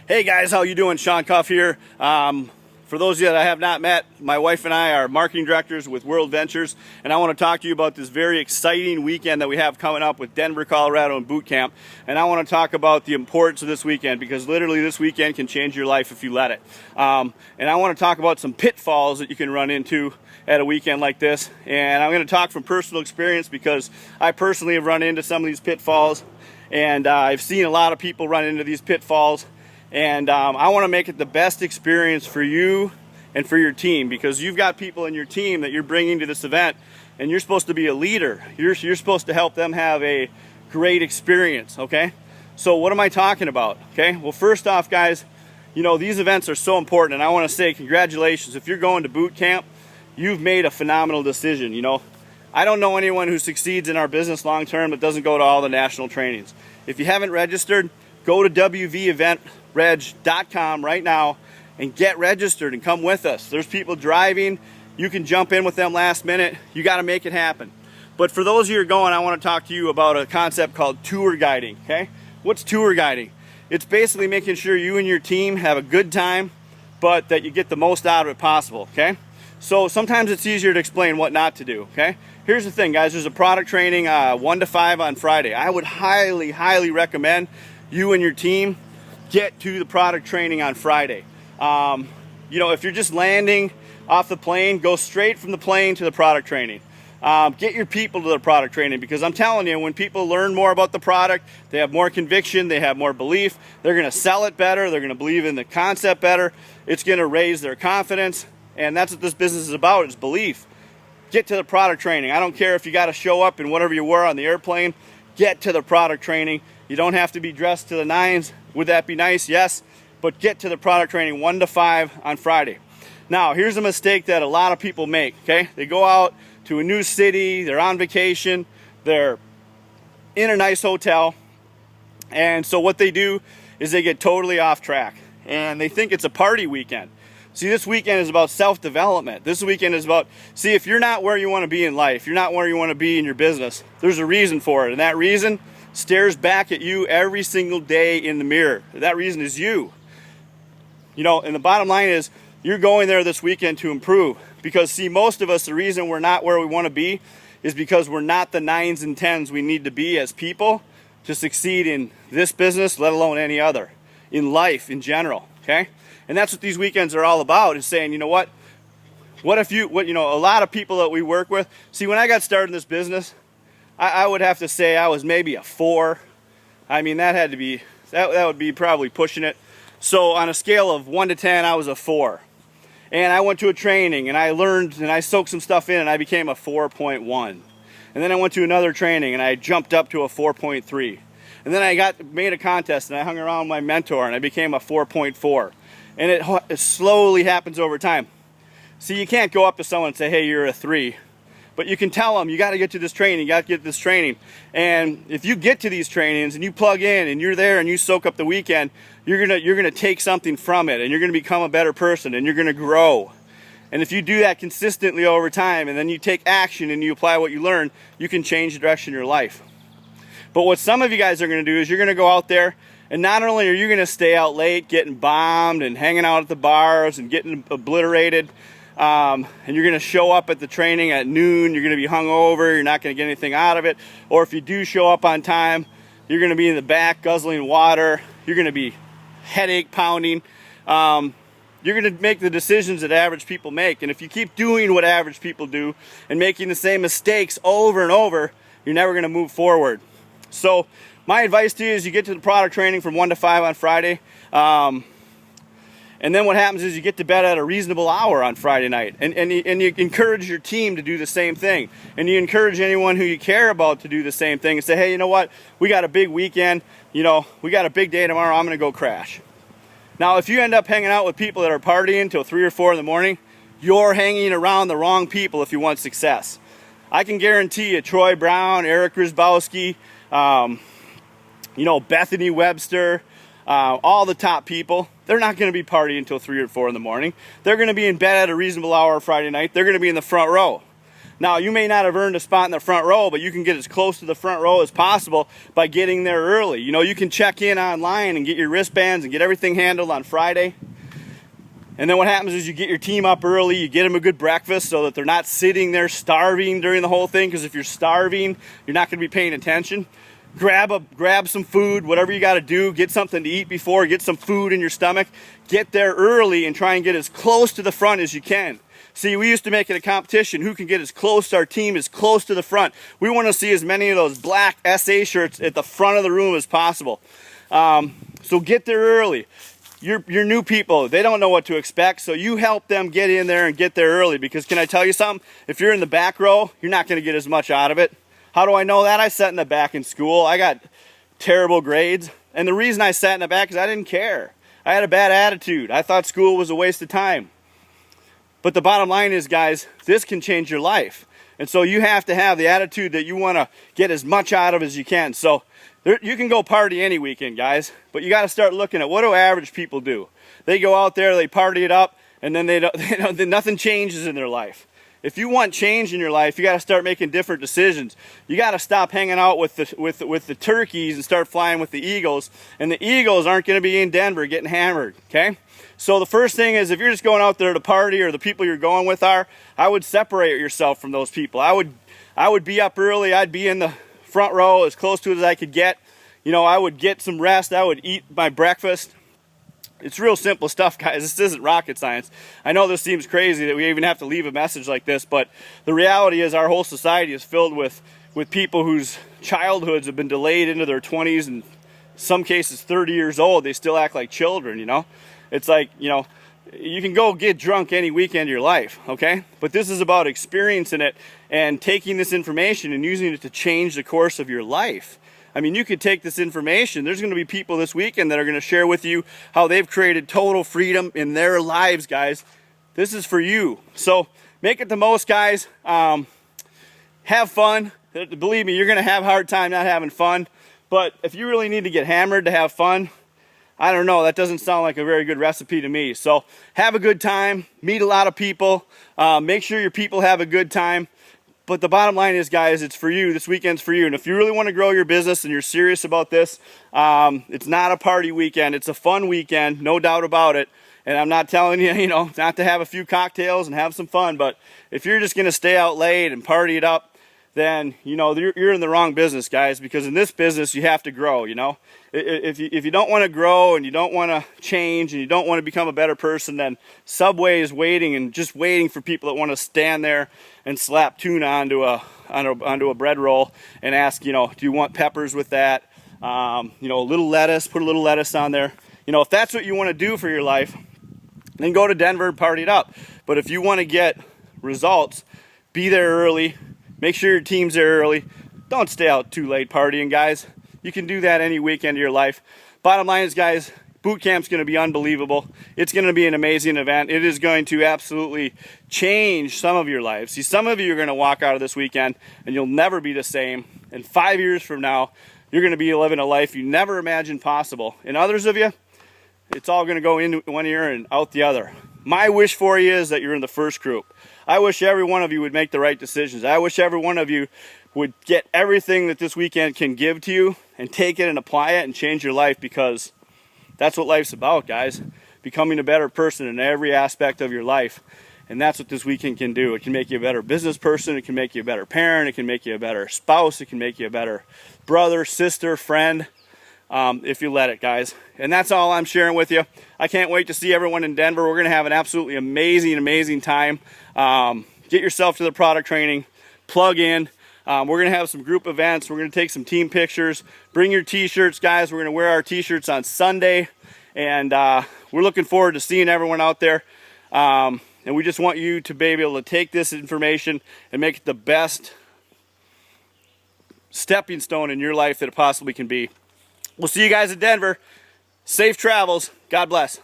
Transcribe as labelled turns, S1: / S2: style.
S1: Hey guys, how you doing? Sean Cuff here. For those of you that I have not met, my wife and I are marketing directors with World Ventures, and I want to talk to you about this very exciting weekend that we have coming up with Denver, Colorado and boot camp. And I want to talk about the importance of this weekend, because literally this weekend can change your life if you let it. And I want to talk about some pitfalls that you can run into at a weekend like this. And I'm going to talk from personal experience, because I personally have run into some of these pitfalls, and I've seen a lot of people run into these pitfalls. And I want to make it the best experience for you and for your team, because you've got people in your team that you're bringing to this event, and you're supposed to be a leader. You're supposed to help them have a great experience, okay? So what am I talking about, okay? Well, first off, guys, you know, these events are so important, and I want to say congratulations. If you're going to boot camp, you've made a phenomenal decision. You know, I don't know anyone who succeeds in our business long term that doesn't go to all the national trainings. If you haven't registered, go to wveventreg.com right now and get registered and come with us. There's people driving. You can jump in with them last minute. You got to make it happen. But for those of you who are going, I want to talk to you about a concept called tour guiding, okay? What's tour guiding? It's basically making sure you and your team have a good time, but that you get the most out of it possible, okay? So sometimes it's easier to explain what not to do, okay? Here's the thing, guys. There's a product training 1 to 5 on Friday. I would highly, highly recommend you and your team get to the product training on Friday. You know, if you're just landing off the plane, go straight from the plane to the product training. Get your people to the product training, because I'm telling you, when people learn more about the product, they have more conviction, they have more belief, they're going to sell it better, they're going to believe in the concept better, it's going to raise their confidence, and that's what this business is about, is belief. Get to the product training. I don't care if you got to show up in whatever you were on the airplane, get to the product training. You don't have to be dressed to the nines. Would that be nice? Yes. But get to the product training 1 to 5 on Friday. Now, here's a mistake that a lot of people make, okay? They go out to a new city, they're on vacation, they're in a nice hotel, and so what they do is they get totally off track, and they think it's a party weekend. See, this weekend is about self-development. This weekend is about, see, if you're not where you want to be in life, you're not where you want to be in your business, there's a reason for it, and that reason stares back at you every single day in the mirror. That reason is you. You know, and the bottom line is, you're going there this weekend to improve. Because, see, most of us, the reason we're not where we want to be is because we're not the 9s and 10s we need to be as people to succeed in this business, let alone any other, in life in general, okay? And that's what these weekends are all about, is saying, you know what if you, you know, a lot of people that we work with, see, when I got started in this business, I would have to say I was maybe a 4. I mean, that had to be, that would be probably pushing it. So on a scale of 1 to 10, I was a 4. And I went to a training and I learned and I soaked some stuff in and I became a 4.1. And then I went to another training and I jumped up to a 4.3. And then I made a contest and I hung around my mentor and I became a 4.4. And it slowly happens over time. See, you can't go up to someone and say, hey, you're a 3. But you can tell them, you got to get to this training, you got to get this training. And if you get to these trainings and you plug in and you're there and you soak up the weekend, you're gonna take something from it, and you're gonna become a better person, and you're gonna grow. And if you do that consistently over time, and then you take action and you apply what you learn, you can change the direction of your life. But what some of you guys are gonna do is you're gonna go out there, and not only are you gonna stay out late getting bombed and hanging out at the bars and getting obliterated, and you're going to show up at the training at noon, you're going to be hungover, you're not going to get anything out of it. Or if you do show up on time, you're going to be in the back guzzling water, you're going to be headache pounding. You're going to make the decisions that average people make. And if you keep doing what average people do and making the same mistakes over and over, you're never going to move forward. So my advice to you is you get to the product training from 1 to 5 on Friday. And then what happens is you get to bed at a reasonable hour on Friday night. And you encourage your team to do the same thing. And you encourage anyone who you care about to do the same thing and say, hey, you know what? We got a big weekend. You know, we got a big day tomorrow. I'm going to go crash. Now, if you end up hanging out with people that are partying till 3 or 4 in the morning, you're hanging around the wrong people if you want success. I can guarantee you, Troy Brown, Eric Grzybowski, you know, Bethany Webster, all the top people, they're not going to be partying until 3 or 4 in the morning. They're going to be in bed at a reasonable hour Friday night. They're going to be in the front row. Now, you may not have earned a spot in the front row, but you can get as close to the front row as possible by getting there early. You know, you can check in online and get your wristbands and get everything handled on Friday. And then what happens is you get your team up early, you get them a good breakfast so that they're not sitting there starving during the whole thing, because if you're starving, you're not going to be paying attention. Grab some food, whatever you got to do, get something to eat before, get some food in your stomach, get there early and try and get as close to the front as you can. See, we used to make it a competition who can get as close to our team, as close to the front. We want to see as many of those black SA shirts at the front of the room as possible. So get there early. Your new people, they don't know what to expect, so you help them get in there and get there early, because can I tell you something? If you're in the back row, you're not going to get as much out of it. How do I know that? I sat in the back in school. I got terrible grades, and the reason I sat in the back is I didn't care. I had a bad attitude. I thought school was a waste of time. But the bottom line is, guys, this can change your life. And so you have to have the attitude that you want to get as much out of as you can. So you can go party any weekend, guys, but you got to start looking at what do average people do. They go out there, they party it up, and then nothing changes in their life. If you want change in your life, you got to start making different decisions. You got to stop hanging out with the turkeys and start flying with the eagles. And the eagles aren't going to be in Denver getting hammered, okay? So the first thing is, if you're just going out there to party, or the people you're going with are, I would separate yourself from those people. I would be up early. I'd be in the front row as close to it as I could get. You know, I would get some rest. I would eat my breakfast. It's real simple stuff, guys. This isn't rocket science. I know this seems crazy that we even have to leave a message like this, but the reality is our whole society is filled with people whose childhoods have been delayed into their 20s, and some cases 30 years old. They still act like children, you know? It's like, you know, you can go get drunk any weekend of your life, okay? But this is about experiencing it and taking this information and using it to change the course of your life. I mean, you could take this information. There's going to be people this weekend that are going to share with you how they've created total freedom in their lives, guys. This is for you. So make it the most, guys. Have fun. Believe me, you're going to have a hard time not having fun. But if you really need to get hammered to have fun, I don't know, that doesn't sound like a very good recipe to me. So have a good time, meet a lot of people, make sure your people have a good time. But the bottom line is, guys, it's for you. This weekend's for you. And if you really want to grow your business and you're serious about this, it's not a party weekend. It's a fun weekend, no doubt about it. And I'm not telling you, you know, not to have a few cocktails and have some fun. But if you're just going to stay out late and party it up, then, you know, you're in the wrong business, guys, because in this business, you have to grow, you know. If you don't want to grow and you don't want to change and you don't want to become a better person, then Subway is waiting and just waiting for people that want to stand there and slap tuna onto a bread roll and ask, you know, do you want peppers with that? You know, a little lettuce, put a little lettuce on there. You know, if that's what you want to do for your life, then go to Denver and party it up. But if you want to get results, be there early. Make sure your team's there early. Don't stay out too late partying, guys. You can do that any weekend of your life. Bottom line is, guys, boot camp's going to be unbelievable. It's going to be an amazing event. It is going to absolutely change some of your lives. See, some of you are going to walk out of this weekend and you'll never be the same. And 5 years from now, you're going to be living a life you never imagined possible. And others of you, it's all going to go in one ear and out the other. My wish for you is that you're in the first group. I wish every one of you would make the right decisions. I wish every one of you would get everything that this weekend can give to you and take it and apply it and change your life, because that's what life's about, guys. Becoming a better person in every aspect of your life. And that's what this weekend can do. It can make you a better business person. It can make you a better parent. It can make you a better spouse. It can make you a better brother, sister, friend, if you let it, guys. And that's all I'm sharing with you. I can't wait to see everyone in Denver. We're going to have an absolutely amazing time. Get yourself to the product training. Plug in. We're going to have some group events. We're going to take some team pictures. Bring your t-shirts, guys. We're going to wear our t-shirts on Sunday. And we're looking forward to seeing everyone out there. And we just want you to be able to take this information and make it the best stepping stone in your life that it possibly can be. We'll see you guys in Denver. Safe travels. God bless.